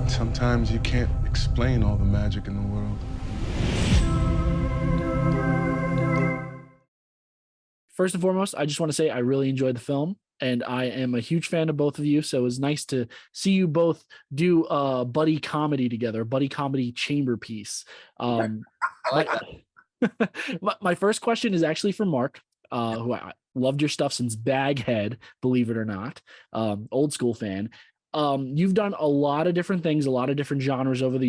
Sometimes you can't explain all the magic in the world. First and foremost, I just want to say I really enjoyed the film and I am a huge fan of both of you. So it was nice to see you both do a buddy comedy together, a buddy comedy chamber piece. I My, like that. my first question is actually for Mark, who I loved your stuff since Baghead, believe it or not, old school fan. You've done a lot of different things, a lot of different genres over the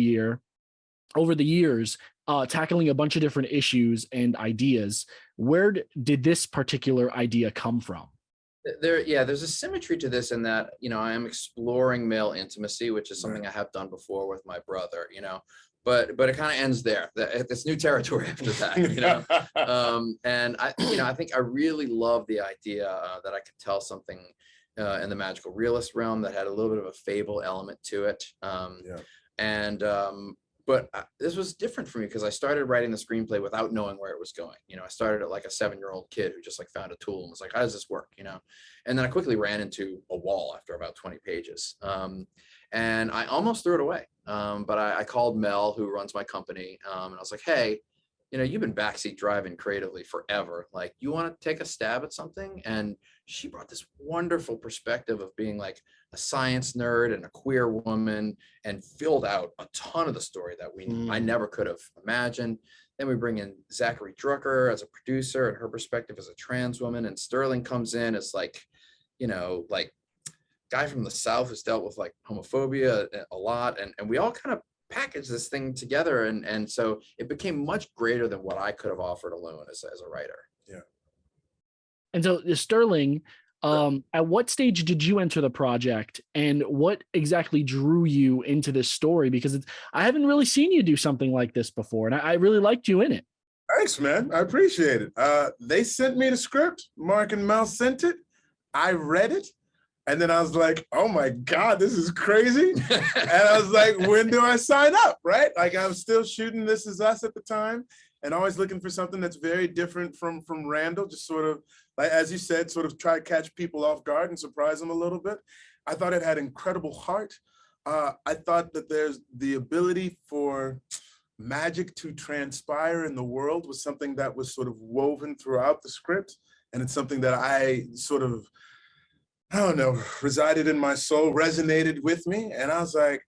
years, tackling a bunch of different issues and ideas. Where did this particular idea come from? There's a symmetry to this in that, I am exploring male intimacy, which is something I have done before with my brother, but it kind of ends there. It's new territory after that, and I think I really love the idea that I could tell something in the magical realist realm that had a little bit of a fable element to it. And but this was different for me because I started writing the screenplay without knowing where it was going. I started at like a 7-year-old kid who just like found a tool and was like, how does this work? And then I quickly ran into a wall after about 20 pages. And I almost threw it away. But I called Mel, who runs my company, and I was like, hey, you've been backseat driving creatively forever. Like, you want to take a stab at something? And she brought this wonderful perspective of being like a science nerd and a queer woman and filled out a ton of the story that I never could have imagined. Then we bring in Zachary Drucker as a producer and her perspective as a trans woman. And Sterling comes in as like, like guy from the South who's dealt with like homophobia a lot. And we all kind of package this thing together, and so it became much greater than what I could have offered alone as a writer. Yeah. And so Sterling, at what stage did you enter the project and what exactly drew you into this story? Because I haven't really seen you do something like this before, and I really liked you in it. Thanks, man. I appreciate it. They sent me the script. Mark and Mel sent it. I read it. And then I was like, oh my God, this is crazy. And I was like, when do I sign up, right? Like, I was still shooting This Is Us at the time and always looking for something that's very different from Randall, just sort of, like, as you said, sort of try to catch people off guard and surprise them a little bit. I thought it had incredible heart. I thought that there's the ability for magic to transpire in the world was something that was sort of woven throughout the script. And it's something that I sort of, I don't know, resided in my soul, resonated with me. And I was like,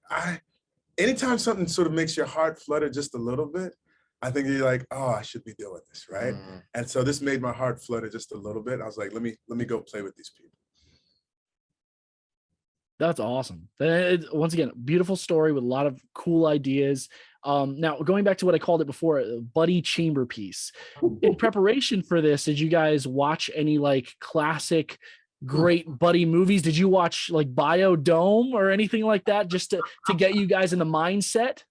anytime something sort of makes your heart flutter just a little bit, I think you're like, oh, I should be doing this, right? And so this made my heart flutter just a little bit. I was like, let me go play with these people. That's awesome. Once again, beautiful story with a lot of cool ideas. Now, going back to what I called it before, buddy chamber piece. In preparation for this, did you guys watch any like classic great buddy movies? Did you watch like Biodome or anything like that just to get you guys in the mindset?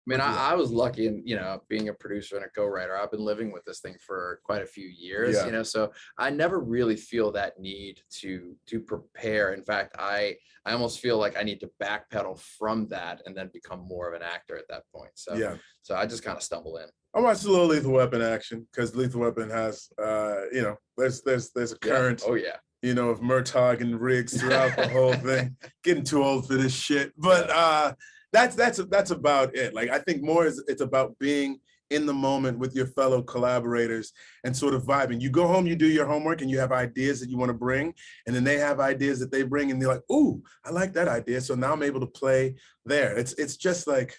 I mean, I was lucky in, being a producer and a co-writer. I've been living with this thing for quite a few years, so I never really feel that need to prepare. In fact, I almost feel like I need to backpedal from that and then become more of an actor at that point. So so I just kind of stumble in. I watched a little Lethal Weapon action because Lethal Weapon has, there's a current. Oh yeah. Of Murtaugh and Riggs throughout the whole thing. Getting too old for this shit. But that's about it. Like, I think more it's about being in the moment with your fellow collaborators and sort of vibing. You go home, you do your homework, and you have ideas that you want to bring, and then they have ideas that they bring, and they're like, ooh, I like that idea. So now I'm able to play there. It's just like,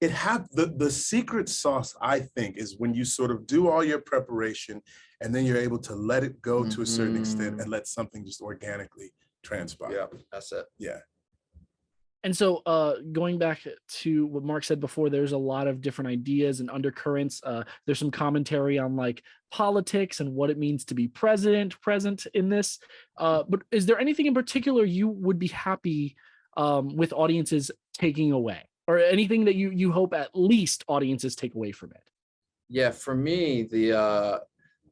the secret sauce, I think, is when you sort of do all your preparation and then you're able to let it go to a certain extent and let something just organically transpire. Yeah, that's it. Yeah. And so going back to what Mark said before, there's a lot of different ideas and undercurrents. There's some commentary on like politics and what it means to be present in this. But is there anything in particular you would be happy with audiences taking away? Or anything that you hope at least audiences take away from it? Yeah, for me, the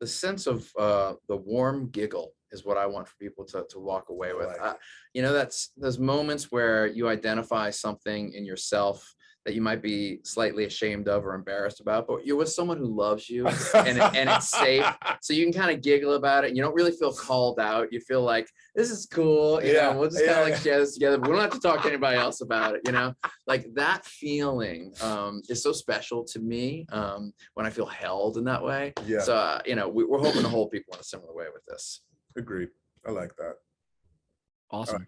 sense of the warm giggle is what I want for people to walk away with. That's those moments where you identify something in yourself that you might be slightly ashamed of or embarrassed about, but you're with someone who loves you and it's safe. So you can kind of giggle about it and you don't really feel called out. You feel like this is cool. You know, we'll just kind of like share this together, but we don't have to talk to anybody else about it. You know, like that feeling is so special to me when I feel held in that way. Yeah. So, you know, we're hoping to hold people in a similar way with this. Agreed. I like that. Awesome.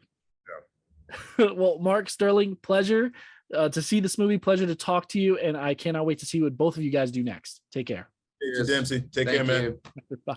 Well, Mark, Sterling, pleasure to see this movie. Pleasure to talk to you. And I cannot wait to see what both of you guys do next. Take care. Dempsey, take care, man. You. Bye.